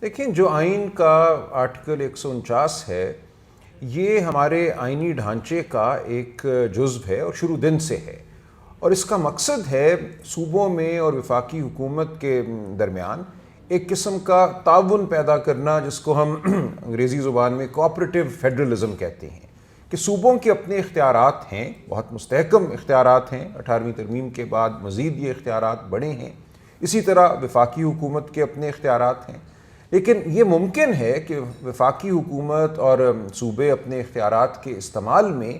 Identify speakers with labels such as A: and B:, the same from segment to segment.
A: دیکھیں جو آئین کا آرٹیکل 149 ہے یہ ہمارے آئینی ڈھانچے کا ایک جزو ہے اور شروع دن سے ہے، اور اس کا مقصد ہے صوبوں میں اور وفاقی حکومت کے درمیان ایک قسم کا تعاون پیدا کرنا، جس کو ہم انگریزی زبان میں کوآپریٹو فیڈرلزم کہتے ہیں، کہ صوبوں کے اپنے اختیارات ہیں، بہت مستحکم اختیارات ہیں، 18ویں ترمیم کے بعد مزید یہ اختیارات بڑھے ہیں، اسی طرح وفاقی حکومت کے اپنے اختیارات ہیں، لیکن یہ ممکن ہے کہ وفاقی حکومت اور صوبے اپنے اختیارات کے استعمال میں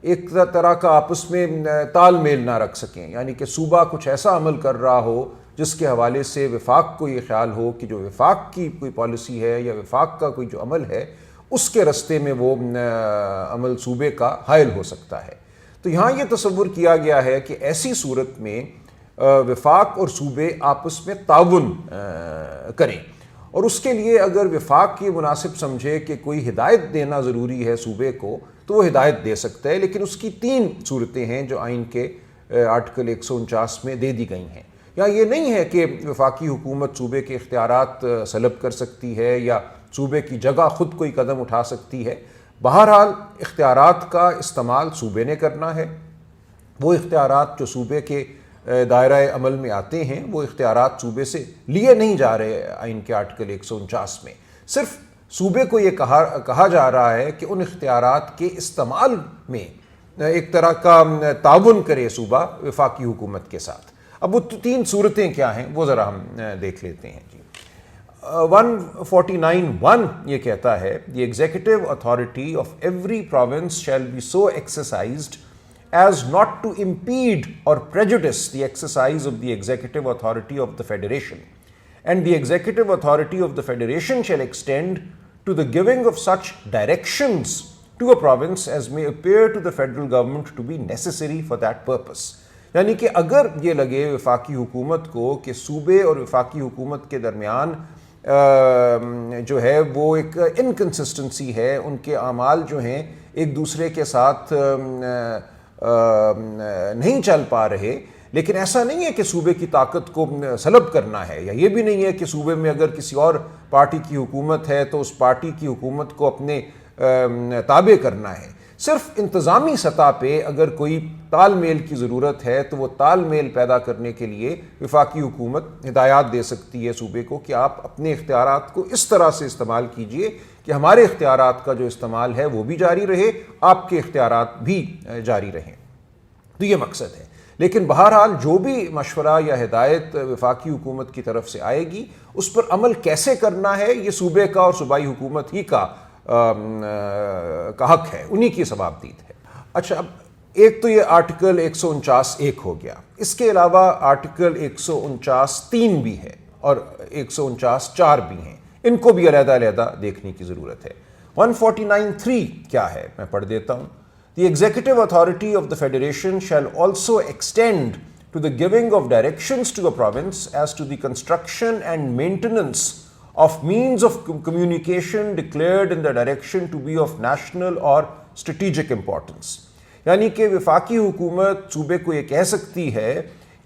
A: ایک طرح کا آپس میں تال میل نہ رکھ سکیں، یعنی کہ صوبہ کچھ ایسا عمل کر رہا ہو جس کے حوالے سے وفاق کو یہ خیال ہو کہ جو وفاق کی کوئی پالیسی ہے یا وفاق کا کوئی جو عمل ہے اس کے رستے میں وہ عمل صوبے کا حائل ہو سکتا ہے۔ تو یہاں یہ تصور کیا گیا ہے کہ ایسی صورت میں وفاق اور صوبے آپس میں تعاون کریں، اور اس کے لیے اگر وفاق یہ مناسب سمجھے کہ کوئی ہدایت دینا ضروری ہے صوبے کو تو وہ ہدایت دے سکتا ہے، لیکن اس کی 3 صورتیں ہیں جو آئین کے آرٹیکل 149 میں دے دی گئی ہیں۔ یا یہ نہیں ہے کہ وفاقی حکومت صوبے کے اختیارات سلب کر سکتی ہے یا صوبے کی جگہ خود کوئی قدم اٹھا سکتی ہے، بہرحال اختیارات کا استعمال صوبے نے کرنا ہے۔ وہ اختیارات جو صوبے کے دائرہ عمل میں آتے ہیں وہ اختیارات صوبے سے لیے نہیں جا رہے آئین کے آرٹیکل 149 میں، صرف صوبے کو یہ کہا جا رہا ہے کہ ان اختیارات کے استعمال میں ایک طرح کا تعاون کرے صوبہ وفاقی حکومت کے ساتھ۔ اب وہ 3 صورتیں کیا ہیں وہ ذرا ہم دیکھ لیتے ہیں جی۔ 149(1) یہ کہتا ہے The executive authority of every province shall be so exercised as not to impede or prejudice the exercise of the executive authority of the Federation, and the executive authority of the Federation shall extend to the giving of such directions to a province as may appear to the federal government to be necessary for that purpose۔ یعنی کہ اگر یہ لگے وفاقی حکومت کو کہ صوبے اور وفاقی حکومت کے درمیان جو ہے وہ ایک انکنسسٹنسی ہے، ان کے اعمال جو ہیں ایک دوسرے کے ساتھ نہیں چل پا رہے، لیکن ایسا نہیں ہے کہ صوبے کی طاقت کو سلب کرنا ہے، یا یہ بھی نہیں ہے کہ صوبے میں اگر کسی اور پارٹی کی حکومت ہے تو اس پارٹی کی حکومت کو اپنے تابع کرنا ہے، صرف انتظامی سطح پہ اگر کوئی تال میل کی ضرورت ہے تو وہ تال میل پیدا کرنے کے لیے وفاقی حکومت ہدایات دے سکتی ہے صوبے کو کہ آپ اپنے اختیارات کو اس طرح سے استعمال کیجئے کہ ہمارے اختیارات کا جو استعمال ہے وہ بھی جاری رہے، آپ کے اختیارات بھی جاری رہیں۔ تو یہ مقصد ہے، لیکن بہرحال جو بھی مشورہ یا ہدایت وفاقی حکومت کی طرف سے آئے گی اس پر عمل کیسے کرنا ہے یہ صوبے کا اور صوبائی حکومت ہی کا حق ہے، انہی کی ثوابدید ہے۔ اچھا، اب ایک تو یہ آرٹیکل 149(1) ہو گیا، اس کے علاوہ آرٹیکل 149(3) بھی ہے اور 149(4) بھی ہیں، ان کو بھی علیحدہ علیحدہ دیکھنے کی ضرورت ہے۔ 149(3) کیا ہے میں پڑھ دیتا ہوں۔ The executive authority of the Federation shall also extend to the giving of directions to a province as to the construction and maintenance of means of communication declared in the direction to be of national or strategic importance۔ یعنی کہ وفاقی حکومت صوبے کو یہ کہہ سکتی ہے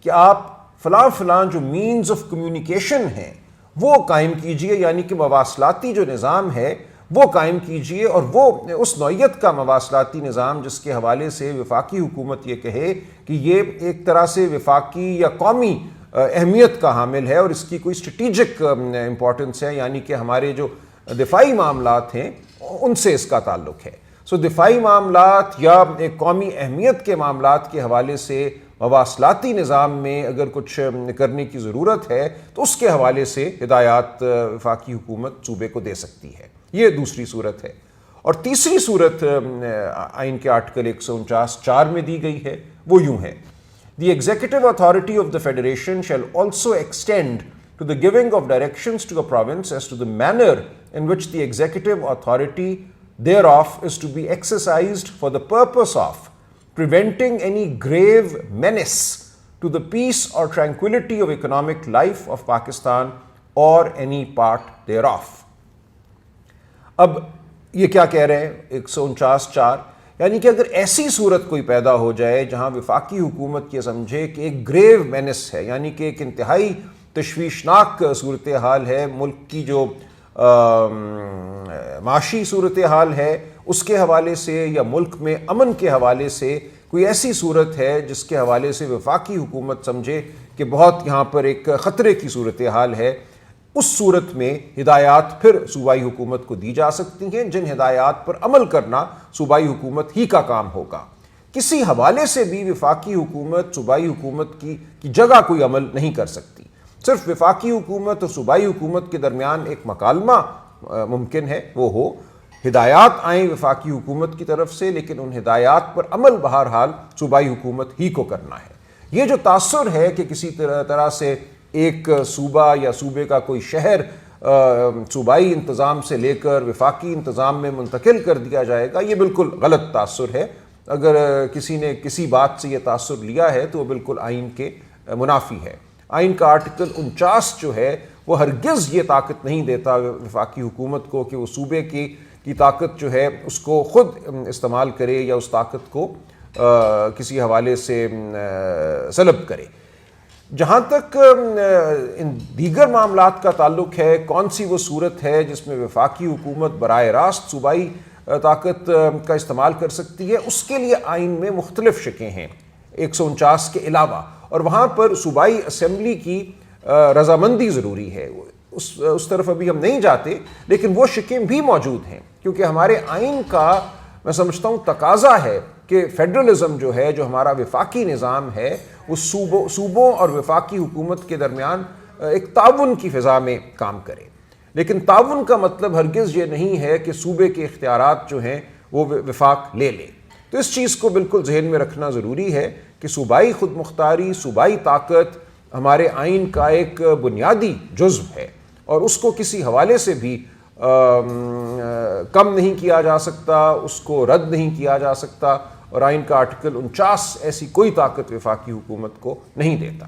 A: کہ آپ فلاں فلاں جو مینز آف کمیونیکیشن ہیں وہ قائم کیجئے، یعنی کہ مواصلاتی جو نظام ہے وہ قائم کیجئے، اور وہ اس نوعیت کا مواصلاتی نظام جس کے حوالے سے وفاقی حکومت یہ کہے کہ یہ ایک طرح سے وفاقی یا قومی اہمیت کا حامل ہے اور اس کی کوئی اسٹریٹجک امپورٹنس ہے، یعنی کہ ہمارے جو دفاعی معاملات ہیں ان سے اس کا تعلق ہے۔ سو دفاعی معاملات یا ایک قومی اہمیت کے معاملات کے حوالے سے مواصلاتی نظام میں اگر کچھ کرنے کی ضرورت ہے تو اس کے حوالے سے ہدایات وفاقی حکومت صوبے کو دے سکتی ہے، یہ دوسری صورت ہے۔ اور تیسری صورت آئین کے آرٹیکل 149(4) میں دی گئی ہے، وہ یوں ہے۔ The executive authority of the Federation shall also extend to the giving of directions to a province as to the manner in which the executive authority thereof is to be exercised for the purpose of preventing any grave menace to the peace or tranquility of economic life of Pakistan or any part thereof۔ اب یہ کیا کہہ رہے ہیں 149(4)؟ یعنی کہ اگر ایسی صورت کوئی پیدا ہو جائے جہاں وفاقی حکومت یہ سمجھے کہ ایک گریو مینس ہے، یعنی کہ ایک انتہائی تشویشناک صورتحال ہے، ملک کی جو معاشی صورتحال ہے اس کے حوالے سے یا ملک میں امن کے حوالے سے کوئی ایسی صورت ہے جس کے حوالے سے وفاقی حکومت سمجھے کہ بہت یہاں پر ایک خطرے کی صورتحال ہے، اس صورت میں ہدایات پھر صوبائی حکومت کو دی جا سکتی ہیں، جن ہدایات پر عمل کرنا صوبائی حکومت ہی کا کام ہوگا۔ کسی حوالے سے بھی وفاقی حکومت صوبائی حکومت کی جگہ کوئی عمل نہیں کر سکتی۔ صرف وفاقی حکومت اور صوبائی حکومت کے درمیان ایک مکالمہ ممکن ہے، وہ ہو ہدایات آئیں وفاقی حکومت کی طرف سے، لیکن ان ہدایات پر عمل بہرحال صوبائی حکومت ہی کو کرنا ہے۔ یہ جو تاثر ہے کہ کسی طرح سے ایک صوبہ یا صوبے کا کوئی شہر صوبائی انتظام سے لے کر وفاقی انتظام میں منتقل کر دیا جائے گا، یہ بالکل غلط تاثر ہے۔ اگر کسی نے کسی بات سے یہ تاثر لیا ہے تو وہ بالکل آئین کے منافی ہے۔ آئین کا آرٹیکل 49 جو ہے وہ ہرگز یہ طاقت نہیں دیتا وفاقی حکومت کو کہ وہ صوبے کی طاقت جو ہے اس کو خود استعمال کرے یا اس طاقت کو کسی حوالے سے سلب کرے۔ جہاں تک ان دیگر معاملات کا تعلق ہے، کون سی وہ صورت ہے جس میں وفاقی حکومت براہ راست صوبائی طاقت کا استعمال کر سکتی ہے، اس کے لیے آئین میں مختلف شقیں ہیں 149 کے علاوہ، اور وہاں پر صوبائی اسمبلی کی رضامندی ضروری ہے۔ اس طرف ابھی ہم نہیں جاتے، لیکن وہ شقیں بھی موجود ہیں، کیونکہ ہمارے آئین کا میں سمجھتا ہوں تقاضا ہے کہ فیڈرلزم جو ہے، جو ہمارا وفاقی نظام ہے، وہ صوبوں اور وفاقی حکومت کے درمیان ایک تعاون کی فضا میں کام کرے۔ لیکن تعاون کا مطلب ہرگز یہ نہیں ہے کہ صوبے کے اختیارات جو ہیں وہ وفاق لے لے۔ تو اس چیز کو بالکل ذہن میں رکھنا ضروری ہے کہ صوبائی خود مختاری، صوبائی طاقت ہمارے آئین کا ایک بنیادی جزو ہے، اور اس کو کسی حوالے سے بھی کم نہیں کیا جا سکتا، اس کو رد نہیں کیا جا سکتا، اور آئین کا آرٹیکل 49 ایسی کوئی طاقت وفاقی حکومت کو نہیں دیتا۔